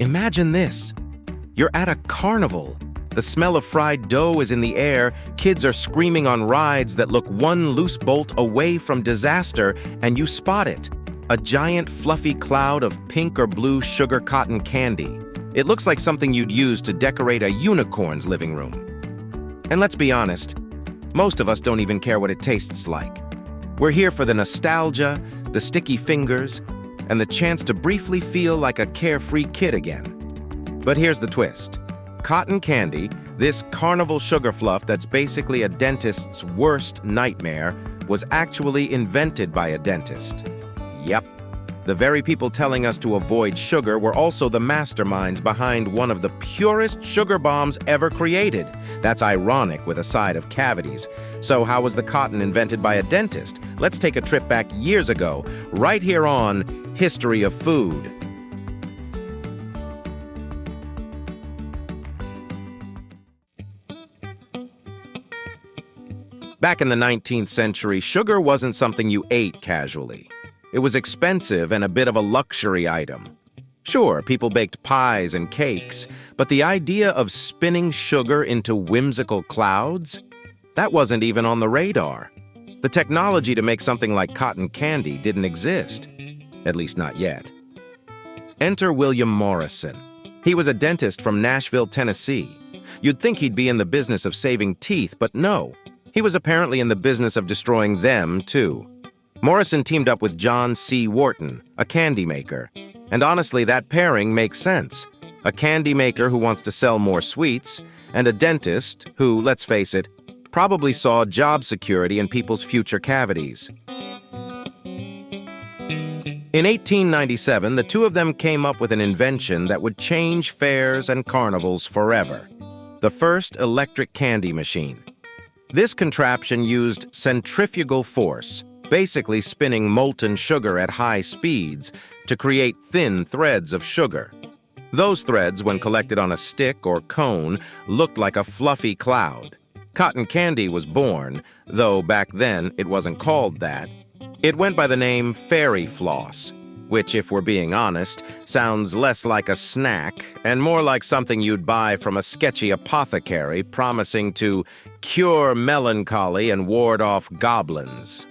Imagine this. You're at a carnival. The smell of fried dough is in the air, kids are screaming on rides that look one loose bolt away from disaster, and you spot it. A giant fluffy cloud of pink or blue sugar cotton candy. It looks like something you'd use to decorate a unicorn's living room. And let's be honest, most of us don't even care what it tastes like. We're here for the nostalgia, the sticky fingers, and the chance to briefly feel like a carefree kid again. But here's the twist. Cotton candy, this carnival sugar fluff that's basically a dentist's worst nightmare, was actually invented by a dentist. Yep. The very people telling us to avoid sugar were also the masterminds behind one of the purest sugar bombs ever created. That's ironic with a side of cavities. So how was the cotton invented by a dentist? Let's take a trip back years ago, right here on History of Food. Back in the 19th century, sugar wasn't something you ate casually. It was expensive and a bit of a luxury item. Sure, people baked pies and cakes, but the idea of spinning sugar into whimsical clouds? That wasn't even on the radar. The technology to make something like cotton candy didn't exist. At least not yet. Enter William Morrison. He was a dentist from Nashville, Tennessee. You'd think he'd be in the business of saving teeth, but no. He was apparently in the business of destroying them, too. Morrison teamed up with John C. Wharton, a candy maker. And honestly, that pairing makes sense. A candy maker who wants to sell more sweets, and a dentist who, let's face it, probably saw job security in people's future cavities. In 1897, the two of them came up with an invention that would change fairs and carnivals forever. The first electric candy machine. This contraption used centrifugal force, basically spinning molten sugar at high speeds to create thin threads of sugar. Those threads, when collected on a stick or cone, looked like a fluffy cloud. Cotton candy was born, though back then it wasn't called that. It went by the name fairy floss, which, if we're being honest, sounds less like a snack and more like something you'd buy from a sketchy apothecary promising to cure melancholy and ward off goblins.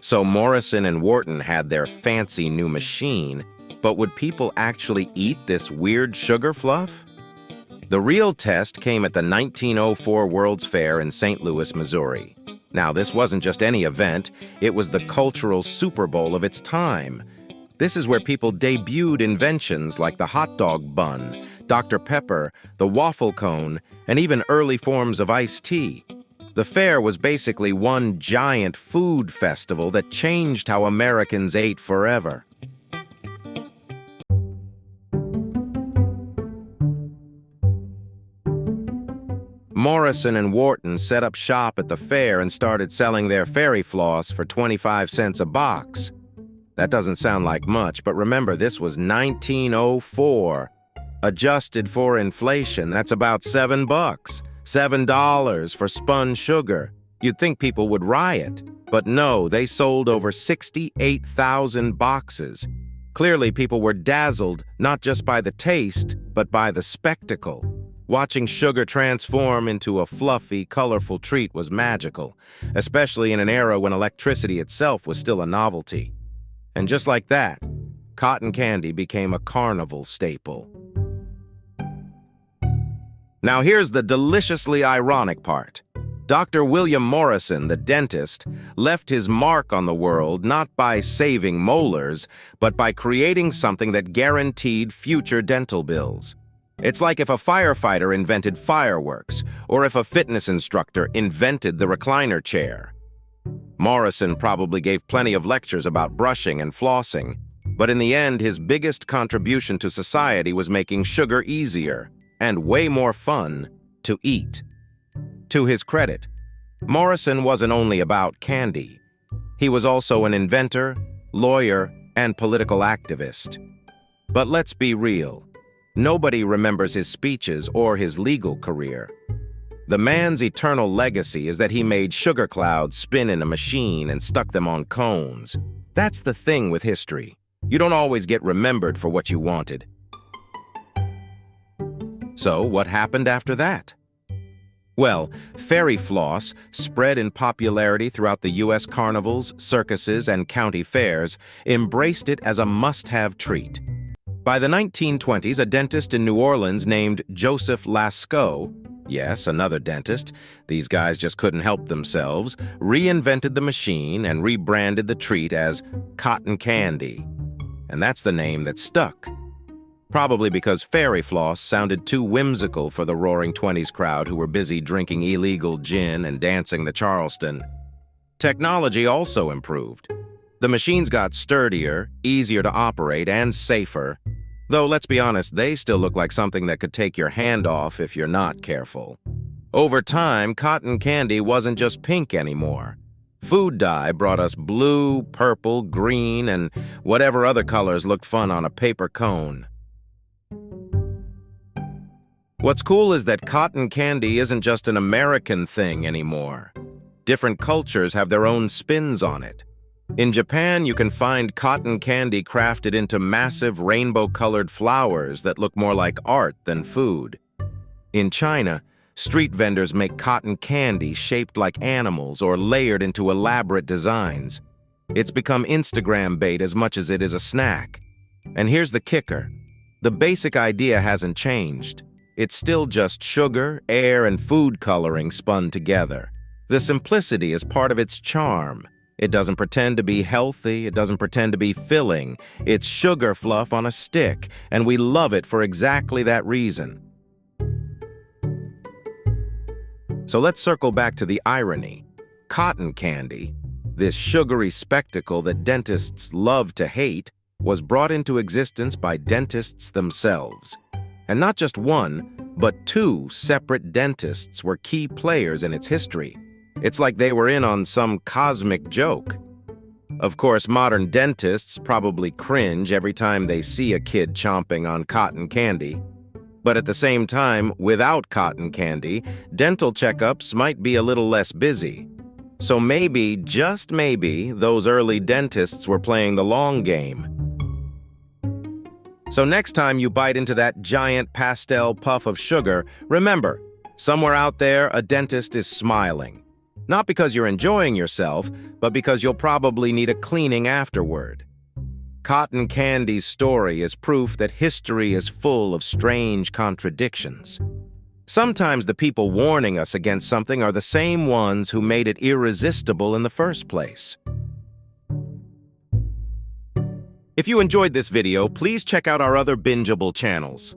So Morrison and Wharton had their fancy new machine, but would people actually eat this weird sugar fluff? The real test came at the 1904 World's Fair in St. Louis, Missouri. Now, this wasn't just any event, it was the cultural Super Bowl of its time. This is where people debuted inventions like the hot dog bun, Dr. Pepper, the waffle cone, and even early forms of iced tea. The fair was basically one giant food festival that changed how Americans ate forever. Morrison and Wharton set up shop at the fair and started selling their fairy floss for 25 cents a box. That doesn't sound like much, but remember, this was 1904. Adjusted for inflation, that's about $7. $7 for spun sugar. You'd think people would riot, but no, they sold over 68,000 boxes. Clearly, people were dazzled not just by the taste, but by the spectacle. Watching sugar transform into a fluffy, colorful treat was magical, especially in an era when electricity itself was still a novelty. And just like that, cotton candy became a carnival staple. Now here's the deliciously ironic part. Dr. William Morrison, the dentist, left his mark on the world not by saving molars, but by creating something that guaranteed future dental bills. It's like if a firefighter invented fireworks, or if a fitness instructor invented the recliner chair. Morrison probably gave plenty of lectures about brushing and flossing, but in the end, his biggest contribution to society was making sugar easier and way more fun to eat. To his credit, Morrison wasn't only about candy. He was also an inventor, lawyer, and political activist. But let's be real. Nobody remembers his speeches or his legal career. The man's eternal legacy is that he made sugar clouds spin in a machine and stuck them on cones. That's the thing with history. You don't always get remembered for what you wanted. So, what happened after that? Well, fairy floss spread in popularity throughout the U.S. carnivals, circuses, and county fairs, embraced it as a must-have treat. By the 1920s, a dentist in New Orleans named Joseph Lascaux, yes, another dentist, these guys just couldn't help themselves, reinvented the machine and rebranded the treat as cotton candy. And that's the name that stuck. Probably because fairy floss sounded too whimsical for the Roaring Twenties crowd who were busy drinking illegal gin and dancing the Charleston. Technology also improved. The machines got sturdier, easier to operate, and safer. Though, let's be honest, they still look like something that could take your hand off if you're not careful. Over time, cotton candy wasn't just pink anymore. Food dye brought us blue, purple, green, and whatever other colors looked fun on a paper cone. What's cool is that cotton candy isn't just an American thing anymore. Different cultures have their own spins on it. In Japan, you can find cotton candy crafted into massive rainbow-colored flowers that look more like art than food. In China, street vendors make cotton candy shaped like animals or layered into elaborate designs. It's become Instagram bait as much as it is a snack. And here's the kicker. The basic idea hasn't changed. It's still just sugar, air, and food coloring spun together. The simplicity is part of its charm. It doesn't pretend to be healthy, it doesn't pretend to be filling. It's sugar fluff on a stick, and we love it for exactly that reason. So let's circle back to the irony. Cotton candy, this sugary spectacle that dentists love to hate, was brought into existence by dentists themselves. And not just one, but two separate dentists were key players in its history. It's like they were in on some cosmic joke. Of course, modern dentists probably cringe every time they see a kid chomping on cotton candy. But at the same time, without cotton candy, dental checkups might be a little less busy. So maybe, just maybe, those early dentists were playing the long game. So next time you bite into that giant pastel puff of sugar, remember, somewhere out there, a dentist is smiling. Not because you're enjoying yourself, but because you'll probably need a cleaning afterward. Cotton candy's story is proof that history is full of strange contradictions. Sometimes the people warning us against something are the same ones who made it irresistible in the first place. If you enjoyed this video, please check out our other bingeable channels.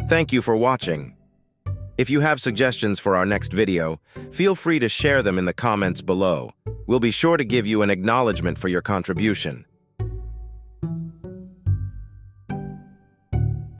Thank you for watching. If you have suggestions for our next video, feel free to share them in the comments below. We'll be sure to give you an acknowledgement for your contribution.